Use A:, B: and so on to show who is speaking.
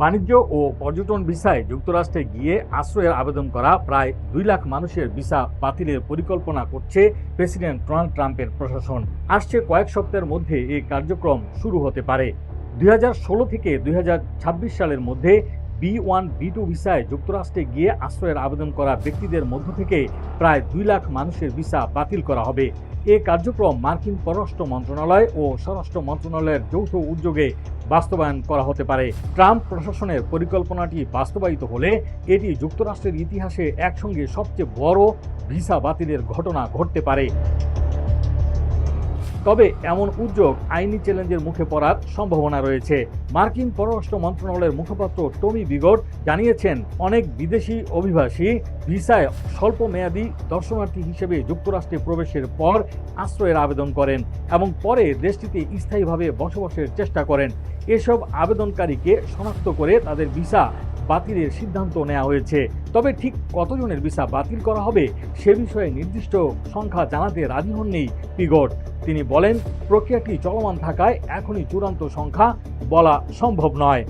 A: বাণিজ্য ও পর্যটন ভিসায় যুক্তরাষ্ট্রে গিয়ে আশ্রয়ের আবেদন করা প্রায় 2 লাখ মানুষের ভিসা বাতিলের পরিকল্পনা করছে প্রেসিডেন্ট ডোনাল্ড ট্রাম্পের প্রশাসন। আসছে কয়েক সপ্তাহের মধ্যে এই কার্যক্রম শুরু হতে পারে। 2016 থেকে 2026 সালের মধ্যে B1 B2 ভিসায় যুক্তরাষ্ট্রে গিয়ে আশ্রয়ের আবেদন করা ব্যক্তিদের মধ্য থেকে প্রায় 2 লাখ মানুষের ভিসা বাতিল করা হবে। এ কার্যক্রম মার্কিন পররাষ্ট্র মন্ত্রণালয় ও স্বরাষ্ট্র মন্ত্রণালয়ের যৌথ উদ্যোগে বাস্তবায়ন করা হতে পারে। ট্রাম্প প্রশাসনের পরিকল্পনাটি বাস্তবায়িত হলে এটি যুক্তরাষ্ট্রের ইতিহাসে একসঙ্গে সবচেয়ে বড় ভিসা বাতিলের ঘটনা ঘটতে পারে। তবে এমন উদ্যোগ আইনি চ্যালেঞ্জের মুখে পড়ার সম্ভাবনা রয়েছে। মার্কিন পররাষ্ট্র মন্ত্রণালয়ের মুখপাত্র টমি বিগট জানিয়েছেন, অনেক বিদেশি অভিবাসী ভিসায় স্বল্প মেয়াদী দর্শনার্থী হিসেবে যুক্তরাষ্ট্রে প্রবেশের পর আশ্রয়ের আবেদন করেন এবং পরে দেশটিতে স্থায়ীভাবে বসবাসের চেষ্টা করেন। এসব আবেদনকারীকে শনাক্ত করে তাদের ভিসা বাতিলের সিদ্ধান্ত নেওয়া হয়েছে। তবে ঠিক কতজনের ভিসা বাতিল করা হবে সে বিষয়ে নির্দিষ্ট সংখ্যা জানাতে রাজি হননি পিগট। তিনি বলেন, প্রক্রিয়াটি চলমান থাকায় এখনই চূড়ান্ত সংখ্যা বলা সম্ভব নয়।